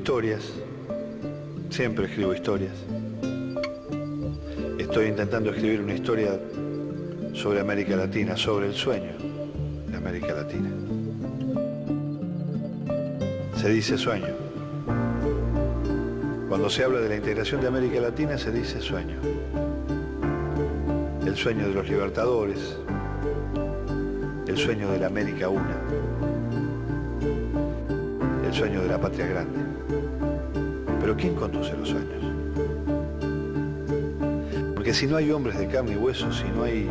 historias, siempre escribo historias. Estoy intentando escribir una historia sobre América Latina, sobre el sueño de América Latina. Se dice sueño. Cuando se habla de la integración de América Latina se dice sueño. El sueño de los libertadores, el sueño de la América una, el sueño de la patria grande. Pero ¿quién conduce los sueños? Porque si no hay hombres de carne y hueso, si no hay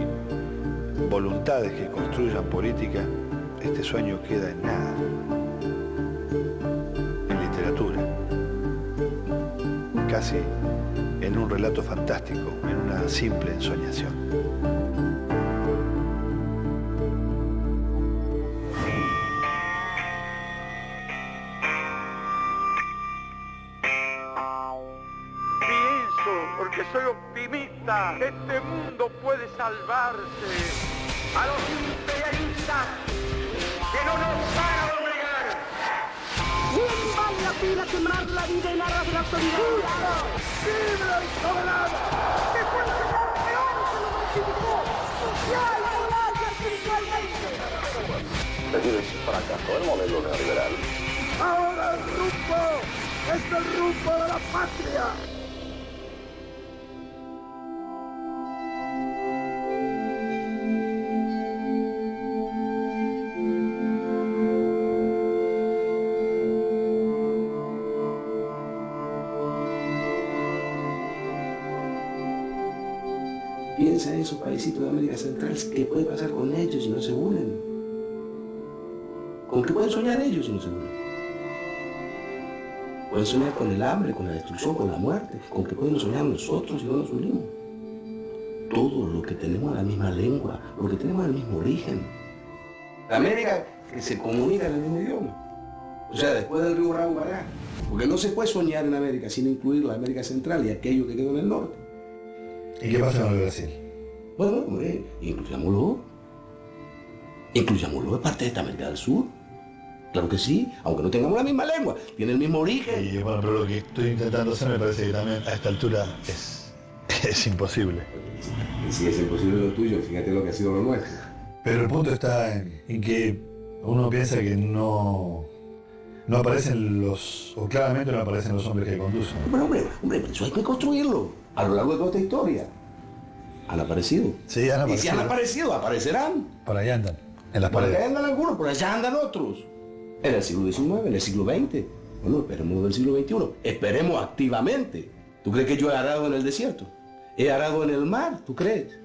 voluntades que construyan política, este sueño queda en nada. En literatura, casi en un relato fantástico, en una simple ensoñación. Pienso, porque soy optimista, este mundo puede salvarse. A los imperialistas que no nos van a doblegar. ¿Quién vale la pena quemar la vida en aras de la autoridad? ¡Libre y soberano! ¡Que fue el señor León que lo identificó! ¡Social, moral y espiritualmente! Decir es fracaso el modelo neoliberal. ¡Ahora el rumbo! ¡Es el rumbo de la patria! Piensa en esos paísitos de América Central, ¿qué puede pasar con ellos si no se unen? ¿Con qué pueden soñar ellos si no se unen? Pueden soñar con el hambre, con la destrucción, con la muerte. ¿Con qué podemos soñar nosotros si no nos unimos? Todo lo que tenemos la misma lengua, lo que tenemos el mismo origen. América que se comunica en el mismo idioma. O sea, después del río Raubará. Porque no se puede soñar en América sin incluir la América Central y aquello que quedó en el norte. ¿Y qué pasa con el Brasil? Bueno, hombre, incluyámoslo. Incluyámoslo, es parte de esta América del Sur. Claro que sí, aunque no tengamos la misma lengua, tiene el mismo origen. Y bueno, pero lo que estoy intentando hacer me parece que también a esta altura es imposible. Y si es imposible lo tuyo, fíjate lo que ha sido lo nuestro. Pero el punto está en que uno piensa que no aparecen o claramente no aparecen los hombres que conducen. Pero hombre, eso hay que construirlo. A lo largo de toda esta historia. Han aparecido. Sí, han aparecido. Y si han aparecido, aparecerán. Por ahí andan, en las Por acá paredes. andan algunos, por allá andan otros. En el siglo XIX, en el siglo XX. Bueno, esperemos del siglo XXI. Esperemos activamente. ¿Tú crees que yo he arado en el desierto? ¿He arado en el mar? ¿Tú crees?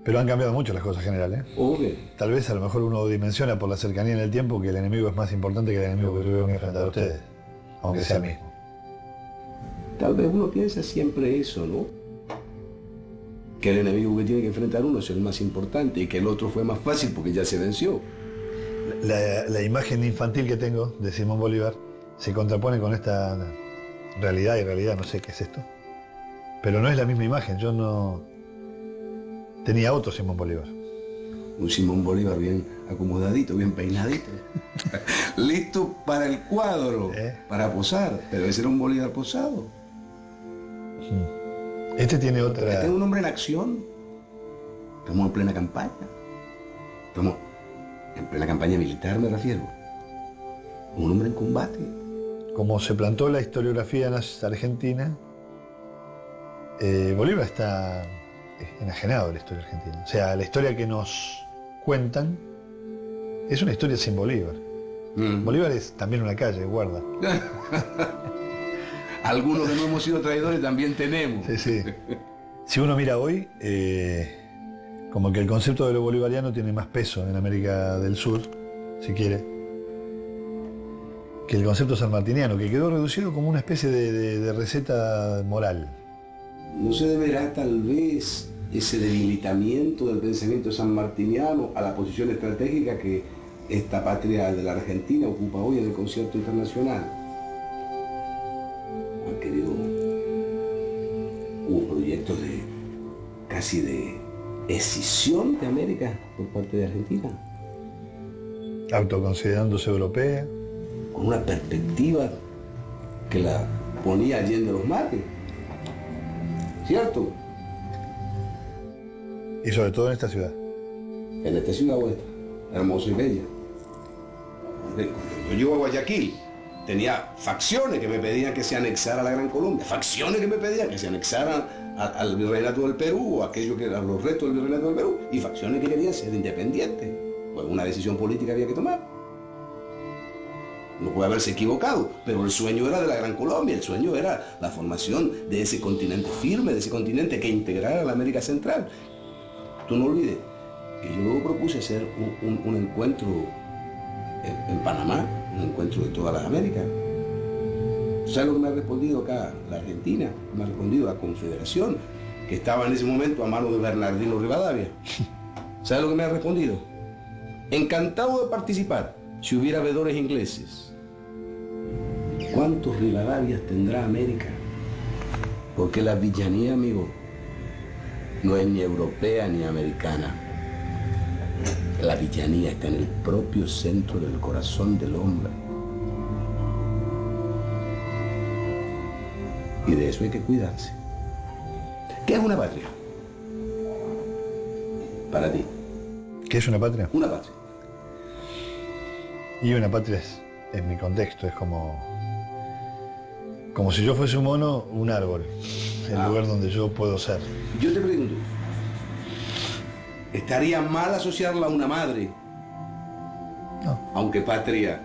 Pero han cambiado mucho las cosas, general, ¿eh? Obvio. Tal vez a lo mejor uno dimensiona por la cercanía en el tiempo que el enemigo es más importante que el enemigo que tuvieron que enfrentar ustedes. Aunque sea el mismo. Tal vez uno piensa siempre eso, ¿no? Que el enemigo que tiene que enfrentar uno es el más importante y que el otro fue más fácil porque ya se venció. La imagen infantil que tengo de Simón Bolívar se contrapone con esta realidad y realidad, no sé qué es esto. Pero no es la misma imagen, yo no... Tenía otro Simón Bolívar. Un Simón Bolívar bien acomodadito, bien peinadito. Listo para el cuadro, para posar. Pero ese era un Bolívar posado. Este tiene otra... Este es un hombre en acción. Estamos en plena campaña. Estamos en plena campaña militar, me refiero. Un hombre en combate. Como se plantó la historiografía en Argentina, Bolívar está enajenado de la historia argentina. O sea, la historia que nos cuentan es una historia sin Bolívar. Bolívar es también una calle, guarda. Algunos que no hemos sido traidores también tenemos. Sí, sí. Si uno mira hoy, como que el concepto de lo bolivariano tiene más peso en América del Sur, si quiere, que el concepto sanmartiniano, que quedó reducido como una especie de receta moral. ¿No se deberá tal vez ese debilitamiento del pensamiento sanmartiniano a la posición estratégica que esta patria de la Argentina ocupa hoy en el concierto internacional? Han querido... Hubo proyectos casi de escisión de América por parte de Argentina. Autoconsiderándose europea. Con una perspectiva que la ponía Allende los mates. ¿Cierto? Y sobre todo en esta ciudad. En esta ciudad vuestra, hermosa y bella. Yo llego a Guayaquil, tenía facciones que me pedían que se anexara a la Gran Colombia, facciones que me pedían que se anexaran al virreinato del Perú, o aquello que eran los restos del virreinato del Perú, y facciones que querían ser independientes. Pues una decisión política había que tomar. No puede haberse equivocado, pero el sueño era de la Gran Colombia, el sueño era la formación de ese continente firme, de ese continente que integrara a la América Central. Tú no olvides que yo luego propuse hacer un encuentro en Panamá, un encuentro de todas las Américas. ¿Sabes lo que me ha respondido acá la Argentina? Me ha respondido la Confederación, que estaba en ese momento a mano de Bernardino Rivadavia. ¿Sabes lo que me ha respondido? Encantado de participar, si hubiera veedores ingleses. ¿Cuántos Rivadavias tendrá América? Porque la villanía, amigo, no es ni europea ni americana. La villanía está en el propio centro del corazón del hombre. Y de eso hay que cuidarse. ¿Qué es una patria? Para ti. ¿Qué es una patria? Una patria. Y una patria es mi contexto, es como si yo fuese un mono, un árbol, el lugar donde yo puedo ser. Yo te pregunto, ¿estaría mal asociarla a una madre? No. Aunque patria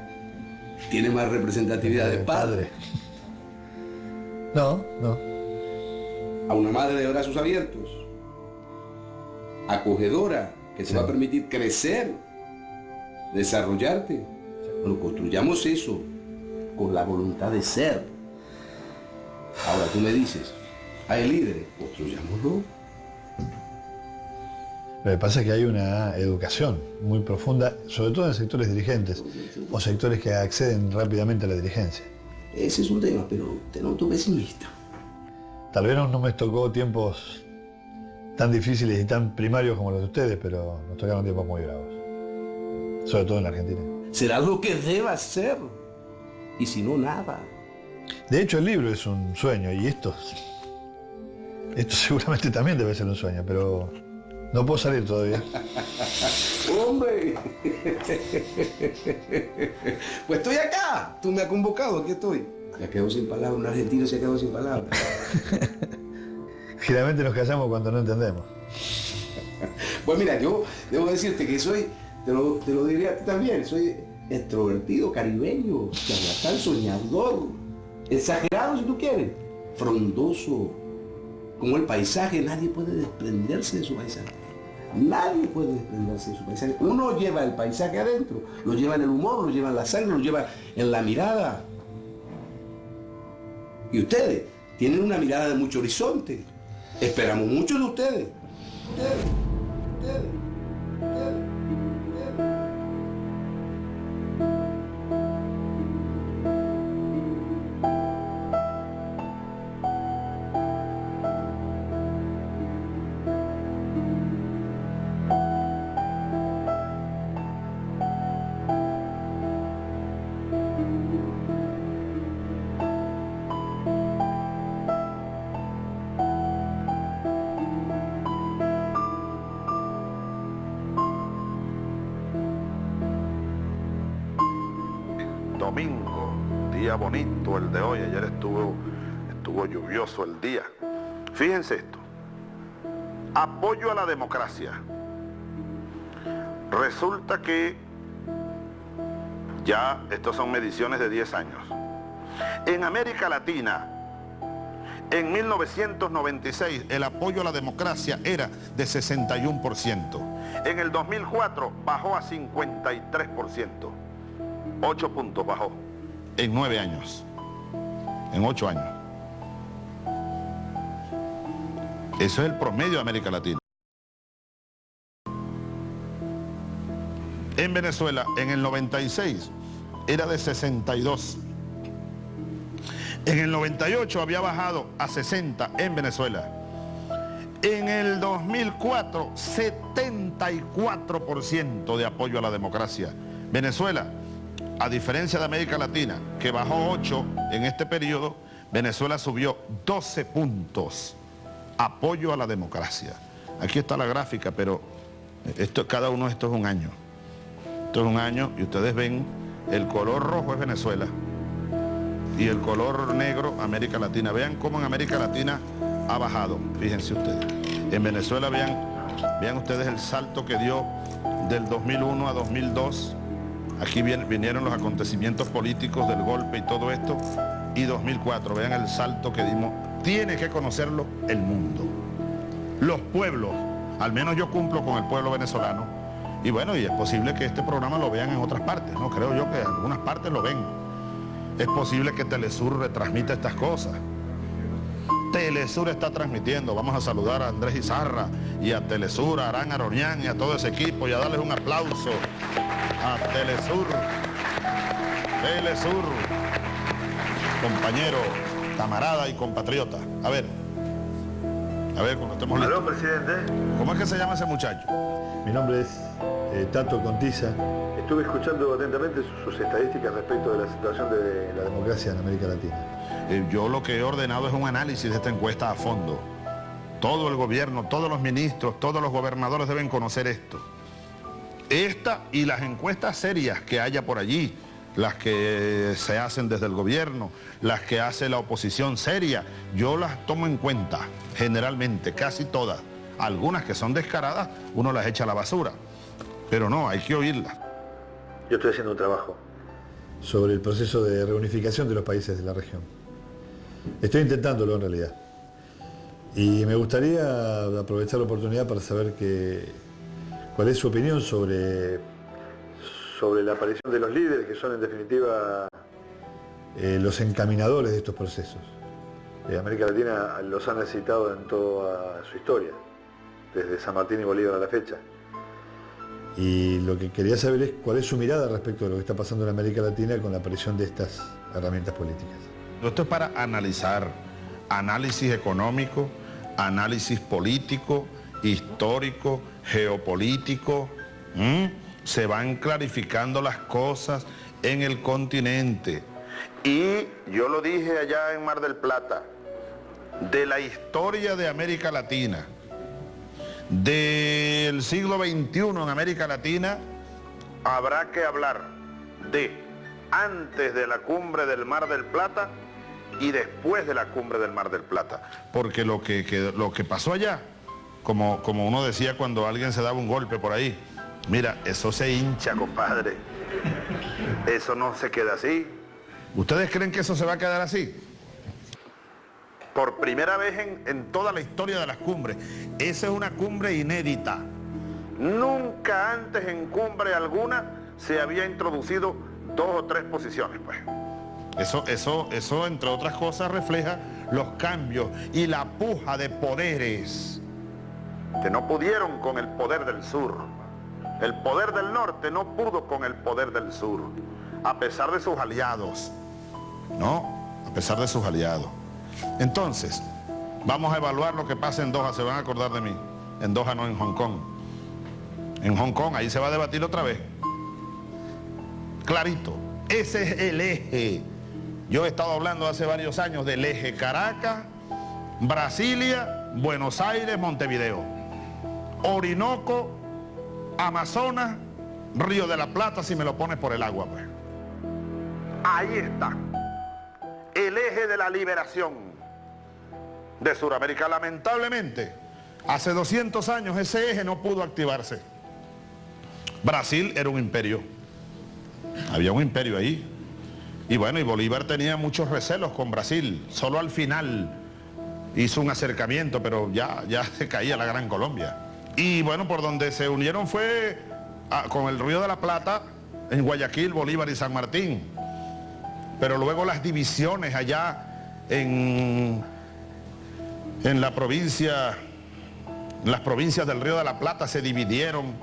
tiene más representatividad de padre. No. A una madre de brazos abiertos, acogedora, que te va a permitir crecer, desarrollarte. Bueno, construyamos eso con la voluntad de ser. Ahora tú me dices, hay líderes, construyámoslo. Lo que pasa es que hay una educación muy profunda, sobre todo en sectores dirigentes o sectores que acceden rápidamente a la dirigencia. Ese es un tema, pero te noto pesimista. Tal vez no me tocó tiempos tan difíciles y tan primarios como los de ustedes, pero nos tocaron tiempos muy bravos. Sobre todo en la Argentina. Será lo que deba ser. Y si no, nada. De hecho, el libro es un sueño y esto seguramente también debe ser un sueño, pero no puedo salir todavía. ¡Hombre! Pues estoy acá. Tú me has convocado, aquí estoy. Ya quedó sin palabras. Un argentino se quedó sin palabras. Generalmente nos callamos cuando no entendemos. Pues mira, yo debo decirte que soy, te lo diría también, soy extrovertido, caribeño, charlatán, soñador, exagerado si tú quieres, frondoso. Como el paisaje, nadie puede desprenderse de su paisaje. Nadie puede desprenderse de su paisaje. Uno lleva el paisaje adentro, lo lleva en el humor, lo lleva en la sangre, lo lleva en la mirada. Y ustedes tienen una mirada de mucho horizonte. Esperamos mucho de ustedes. Ustedes. Domingo, día bonito el de hoy. Ayer estuvo lluvioso el día. Fíjense esto. Apoyo a la democracia. Resulta que ya estos son mediciones de 10 años. En América Latina, en 1996, el apoyo a la democracia era de 61%. En el 2004 bajó a 53%. 8 puntos bajó en 9 años, en 8 años. Eso es el promedio de América Latina. En Venezuela, en el 96, era de 62. En el 98 había bajado a 60 en Venezuela. En el 2004, 74% de apoyo a la democracia. Venezuela, a diferencia de América Latina, que bajó 8 en este periodo, Venezuela subió 12 puntos. Apoyo a la democracia. Aquí está la gráfica, pero cada uno de estos es un año. Esto es un año y ustedes ven, el color rojo es Venezuela y el color negro América Latina. Vean cómo en América Latina ha bajado, fíjense ustedes. En Venezuela vean ustedes el salto que dio del 2001 a 2002. Aquí vinieron los acontecimientos políticos del golpe y todo esto. Y 2004, vean el salto que dimos. Tiene que conocerlo el mundo. Los pueblos, al menos yo cumplo con el pueblo venezolano. Y bueno, y es posible que este programa lo vean en otras partes, ¿no? Creo yo que en algunas partes lo ven. Es posible que Telesur retransmita estas cosas. Telesur está transmitiendo. Vamos a saludar a Andrés Izarra y a Telesur, a Arán Aronian y a todo ese equipo y a darles un aplauso a Telesur. Telesur, compañero, camarada y compatriota. A ver, cuando estemos listos. ¿Aló, presidente? ¿Cómo es que se llama ese muchacho? Mi nombre es Tato Contiza. Estuve escuchando atentamente sus estadísticas respecto de la situación de la democracia en América Latina. Yo lo que he ordenado es un análisis de esta encuesta a fondo. Todo el gobierno, todos los ministros, todos los gobernadores deben conocer esto. Esta y las encuestas serias que haya por allí, las que se hacen desde el gobierno, las que hace la oposición seria, yo las tomo en cuenta, generalmente, casi todas. Algunas que son descaradas, uno las echa a la basura, pero no, hay que oírlas. Yo estoy haciendo un trabajo sobre el proceso de reunificación de los países de la región. Estoy intentándolo en realidad. Y me gustaría aprovechar la oportunidad para saber cuál es su opinión sobre la aparición de los líderes que son en definitiva los encaminadores de estos procesos. América Latina los ha necesitado en toda su historia, desde San Martín y Bolívar a la fecha. Y lo que quería saber es cuál es su mirada respecto de lo que está pasando en América Latina con la aparición de estas herramientas políticas. Esto es para analizar, análisis económico, análisis político, histórico, geopolítico. Se van clarificando las cosas en el continente. Y yo lo dije allá en Mar del Plata, de la historia de América Latina, del siglo XXI en América Latina, habrá que hablar de antes de la cumbre del Mar del Plata y después de la cumbre del Mar del Plata. Porque lo que pasó allá, como uno decía cuando alguien se daba un golpe por ahí, mira, eso se hincha, compadre. Eso no se queda así. ¿Ustedes creen que eso se va a quedar así? Por primera vez en toda la historia de las cumbres. Esa es una cumbre inédita. Nunca antes en cumbre alguna se había introducido 2 o 3 posiciones, pues. Eso, entre otras cosas, refleja los cambios y la puja de poderes que no pudieron con el poder del sur. El poder del norte no pudo con el poder del sur, a pesar de sus aliados, ¿no? A pesar de sus aliados. Entonces, vamos a evaluar lo que pasa en Doha, se van a acordar de mí. En Doha no, en Hong Kong. En Hong Kong, ahí se va a debatir otra vez. Clarito, ese es el eje. Yo he estado hablando hace varios años del eje Caracas, Brasilia, Buenos Aires, Montevideo. Orinoco, Amazonas, Río de la Plata, si me lo pones por el agua, pues. Ahí está. El eje de la liberación de Sudamérica. Lamentablemente, hace 200 años ese eje no pudo activarse. Brasil era un imperio. Había un imperio ahí. Y bueno, y Bolívar tenía muchos recelos con Brasil. Solo al final hizo un acercamiento, pero ya se caía la Gran Colombia. Y bueno, por donde se unieron fue con el Río de la Plata, en Guayaquil, Bolívar y San Martín. Pero luego las divisiones allá en la provincia, las provincias del Río de la Plata se dividieron,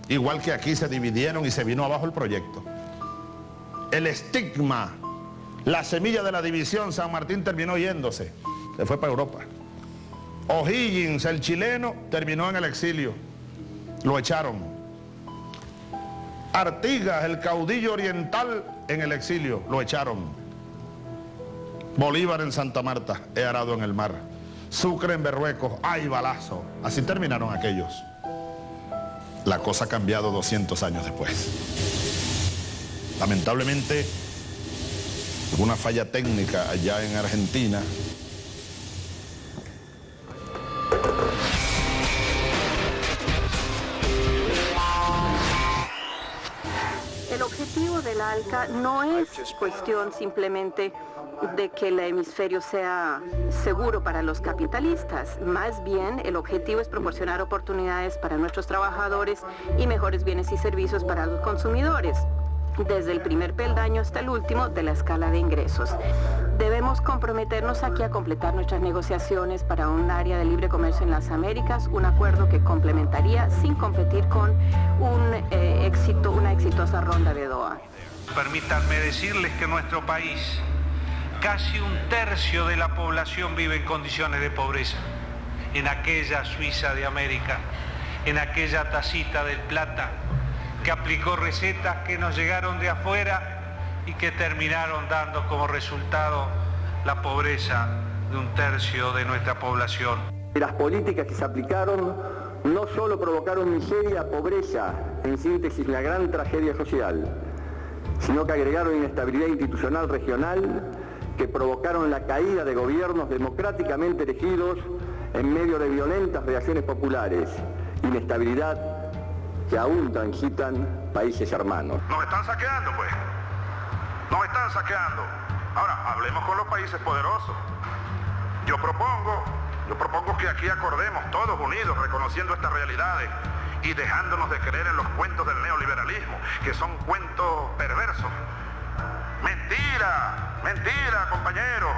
igual que aquí se dividieron y se vino abajo el proyecto. El estigma, la semilla de la división, San Martín terminó yéndose, se fue para Europa. O'Higgins, el chileno, terminó en el exilio, lo echaron. Artigas, el caudillo oriental, en el exilio, lo echaron. Bolívar en Santa Marta, he arado en el mar. Sucre en Berruecos, hay balazo. Así terminaron aquellos. La cosa ha cambiado 200 años después. Lamentablemente, una falla técnica allá en Argentina. El objetivo del ALCA no es cuestión simplemente de que el hemisferio sea seguro para los capitalistas. Más bien, el objetivo es proporcionar oportunidades para nuestros trabajadores y mejores bienes y servicios para los consumidores, desde el primer peldaño hasta el último de la escala de ingresos. Debemos comprometernos aquí a completar nuestras negociaciones para un área de libre comercio en las Américas, un acuerdo que complementaría sin competir con una exitosa ronda de Doha. Permítanme decirles que en nuestro país casi un tercio de la población vive en condiciones de pobreza. En aquella Suiza de América, en aquella tacita del Plata, que aplicó recetas que nos llegaron de afuera y que terminaron dando como resultado la pobreza de un tercio de nuestra población. Las políticas que se aplicaron no solo provocaron miseria, pobreza, en síntesis una gran tragedia social, sino que agregaron inestabilidad institucional regional, que provocaron la caída de gobiernos democráticamente elegidos en medio de violentas reacciones populares, inestabilidad que aún transitan países hermanos. Nos están saqueando, pues. Nos están saqueando. Ahora, hablemos con los países poderosos. Yo propongo que aquí acordemos todos unidos, reconociendo estas realidades y dejándonos de creer en los cuentos del neoliberalismo, que son cuentos perversos. Mentira, mentira, compañeros.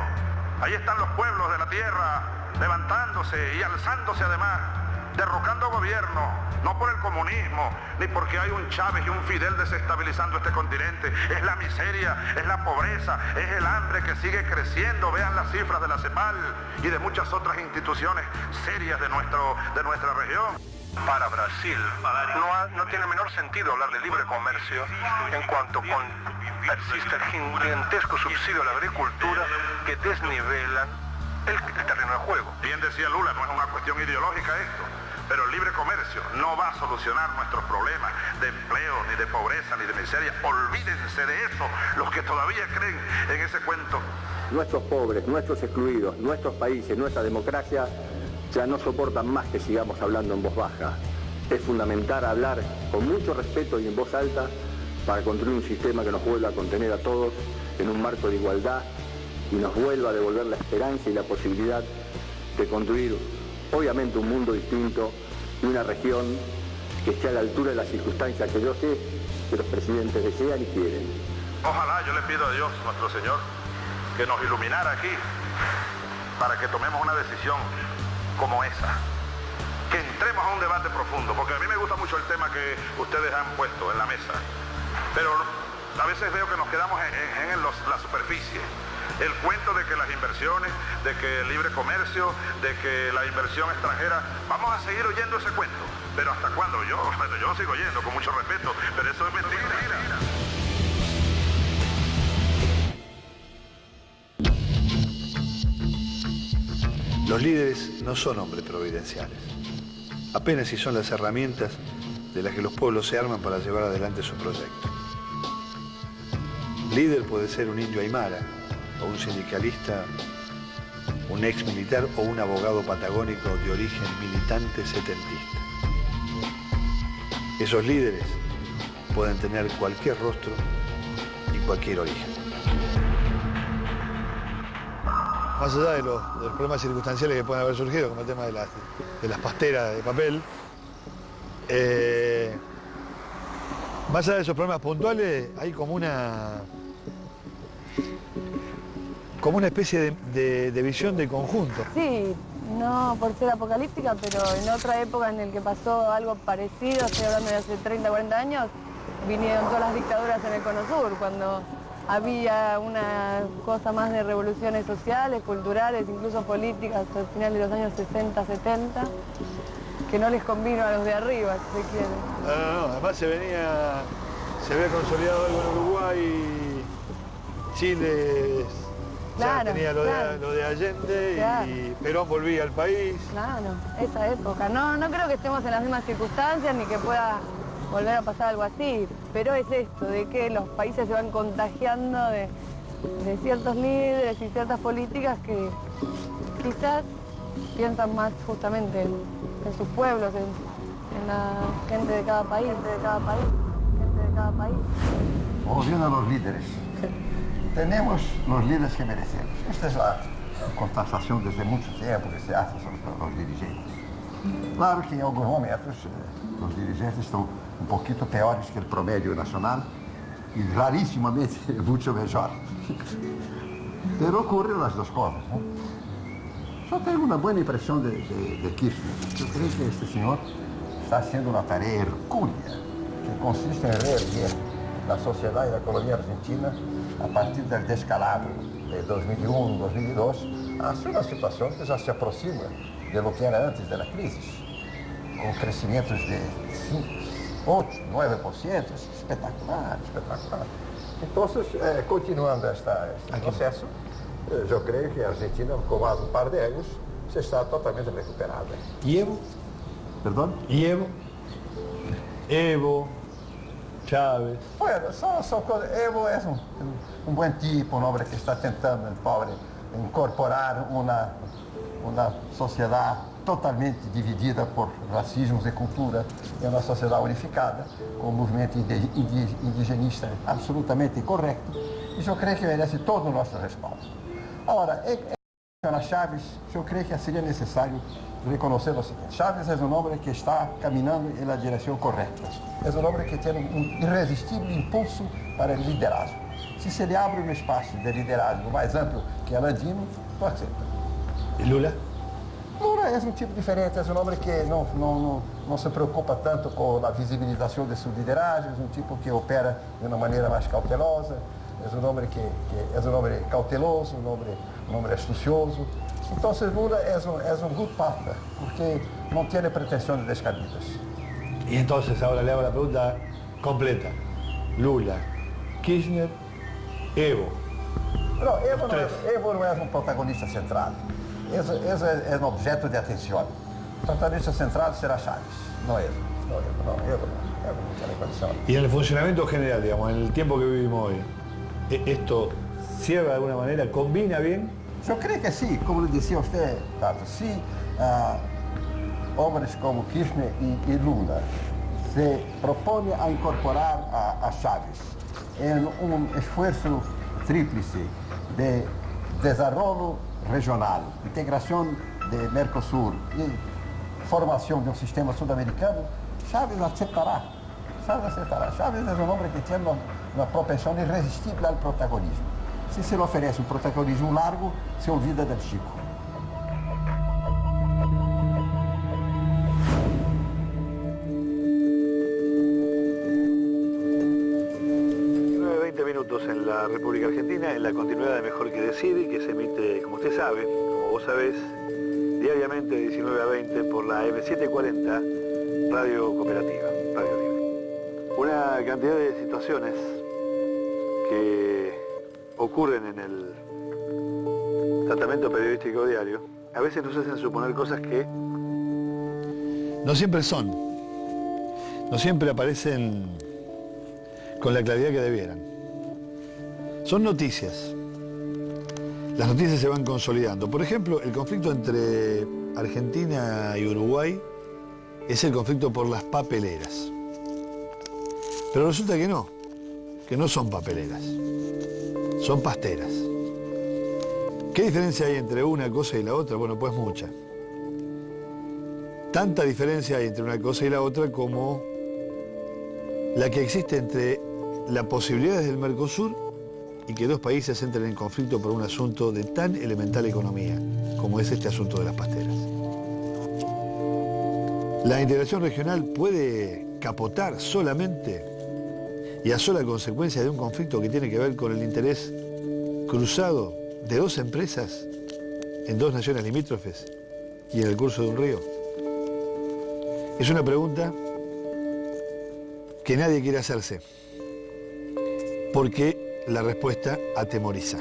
Ahí están los pueblos de la tierra levantándose y alzándose además, derrocando gobiernos, no por el comunismo, ni porque hay un Chávez y un Fidel desestabilizando este continente. Es la miseria, es la pobreza, es el hambre que sigue creciendo. Vean las cifras de la CEPAL y de muchas otras instituciones serias de nuestra región. Para Brasil no tiene menor sentido hablar de libre comercio en cuanto persiste el gigantesco subsidio a la agricultura que desnivelan el terreno de juego. Bien decía Lula, no es una cuestión ideológica esto, pero el libre comercio no va a solucionar nuestros problemas de empleo, ni de pobreza, ni de miseria. Olvídense de eso, los que todavía creen en ese cuento. Nuestros pobres, nuestros excluidos, nuestros países, nuestra democracia ya no soportan más que sigamos hablando en voz baja. Es fundamental hablar con mucho respeto y en voz alta para construir un sistema que nos vuelva a contener a todos en un marco de igualdad y nos vuelva a devolver la esperanza y la posibilidad de construir, obviamente, un mundo distinto y una región que esté a la altura de las circunstancias que yo sé que los presidentes desean y quieren. Ojalá, yo le pido a Dios, nuestro Señor, que nos iluminara aquí para que tomemos una decisión como esa, que entremos a un debate profundo, porque a mí me gusta mucho el tema que ustedes han puesto en la mesa, pero a veces veo que nos quedamos en la superficie. El cuento de que las inversiones, de que el libre comercio, de que la inversión extranjera, vamos a seguir oyendo ese cuento. Pero ¿hasta cuándo? Yo lo sigo oyendo con mucho respeto, pero eso es mentira. Los líderes no son hombres providenciales. Apenas si son las herramientas de las que los pueblos se arman para llevar adelante su proyecto. Líder puede ser un indio aymara, o un sindicalista, un ex militar o un abogado patagónico de origen militante setentista. Esos líderes pueden tener cualquier rostro y cualquier origen. Más allá de los problemas circunstanciales que pueden haber surgido, como el tema de las pasteras de papel, más allá de esos problemas puntuales, hay como una especie de visión de conjunto. Sí, no por ser apocalíptica, pero en otra época en la que pasó algo parecido, estoy hablando de hace 30, 40 años, vinieron todas las dictaduras en el Cono Sur, cuando había una cosa más de revoluciones sociales, culturales, incluso políticas, hasta el final de los años 60, 70, que no les convino a los de arriba, si se quiere. No, además se venía se había consolidado algo en Uruguay, Chile ya tenía lo de Allende y Perón volvía al país. Claro, esa época. No creo que estemos en las mismas circunstancias ni que pueda volver a pasar algo así, pero es esto, de que los países se van contagiando de ciertos líderes y ciertas políticas que quizás piensan más justamente en sus pueblos, en la gente de cada país, Volviendo a los líderes. Tenemos los líderes que merecemos. Esta es la constatación desde mucho tiempo que se hace sobre los dirigentes. Claro que en algunos momentos los dirigentes están un poquito peores que el promedio nacional y rarísimamente mucho mejor. Pero ocurren las dos cosas, ¿no? Yo tengo una buena impresión de Kirchner. Yo creo que este señor está haciendo una tarea hercúlea que consiste en reerguer la sociedad y la economía argentina a partir del descalabro de 2001-2002 hacia una situación que ya se aproxima de lo que era antes de la crisis, con crecimientos de 8, 9%, espectacular. Entonces, continuando este proceso, yo creo que Argentina, con más un par de años, se está totalmente recuperada. ¿Y Evo? ¿Perdón? ¿Y Evo? Evo, Chávez. Bueno, son cosas. Evo es un buen tipo, un hombre que está tentando, el pobre, incorporar una sociedad totalmente dividida por racismos de cultura em uma sociedade unificada, com um movimento indigenista absolutamente correto, e eu creio que merece todo o nosso respaldo. Agora, em relação a Chávez, eu creio que seria necessário reconhecer o seguinte: Chávez é um homem que está caminhando na direção correta. É um homem que tem um irresistível impulso para o liderazgo. Se se lhe abre um espaço de liderazgo mais amplo que Alandino, tu aceita. E Lula? Lula é um tipo diferente, é um homem que não se preocupa tanto com a visibilização de seu liderazgo, é um tipo que opera de uma maneira mais cautelosa, é um homem que é um homem cauteloso, um homem astucioso. Então, Lula é um good partner, porque não tem pretensões descabidas. E então, agora le hago a pergunta completa. Lula, Kirchner, Evo. Não, Evo não é um protagonista central. Esse é um objeto de atenção. O protagonista central será Chávez, não Evo. Evo não tiene condição. Y en el funcionamiento general, digamos, en el tiempo que vivimos hoy, ¿esto cierra de alguna manera, combina bien? Eu creio que sim, como lhe dizia você, Tato, se homens como Kirchner e Lula se propõem a incorporar a Chávez em um esforço tríplice de desenvolvimento regional, integração de Mercosul e formação de um sistema sul-americano, Chávez aceptará. Chávez é um homem que tem uma propensão irresistível ao protagonismo. Se se lhe oferece um protagonismo largo, se olvida del Chico. En la República Argentina, en la continuidad de Mejor que Decide, que se emite, como usted sabe, como vos sabés, diariamente de 19 a 20 por la M740 Radio Cooperativa, Radio Libre. Una cantidad de situaciones que ocurren en el tratamiento periodístico diario, a veces nos hacen suponer cosas que no siempre son, no siempre aparecen con la claridad que debieran. Son noticias. Las noticias se van consolidando. Por ejemplo, el conflicto entre Argentina y Uruguay es el conflicto por las papeleras. Pero resulta que no son papeleras, son pasteras. ¿Qué diferencia hay entre una cosa y la otra? Bueno, pues mucha. Tanta diferencia hay entre una cosa y la otra como la que existe entre las posibilidades del Mercosur y que dos países entren en conflicto por un asunto de tan elemental economía como es este asunto de las pasteras. La integración regional puede capotar solamente y a sola consecuencia de un conflicto que tiene que ver con el interés cruzado de dos empresas en dos naciones limítrofes y en el curso de un río. Es una pregunta que nadie quiere hacerse. porque la respuesta atemoriza.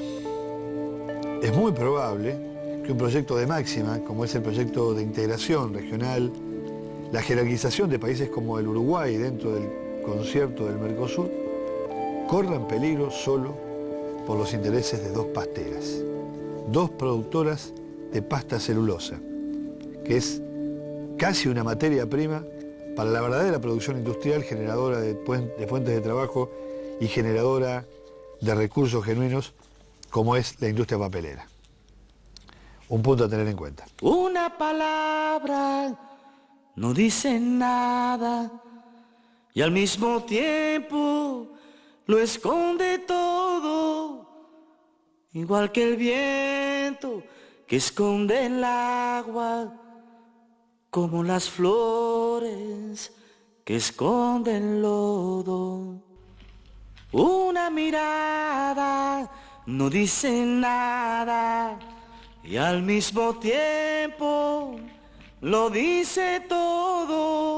Es muy probable que un proyecto de máxima, como es el proyecto de integración regional, la jerarquización de países como el Uruguay dentro del concierto del Mercosur, corran peligro solo por los intereses de dos pasteras, dos productoras de pasta celulosa, que es casi una materia prima para la verdadera producción industrial, generadora de fuentes de trabajo y generadora de recursos genuinos, como es la industria papelera. Un punto a tener en cuenta. Una palabra no dice nada y al mismo tiempo lo esconde todo, igual que el viento que esconde el agua, como las flores que esconden el lodo. Una mirada no dice nada y al mismo tiempo lo dice todo,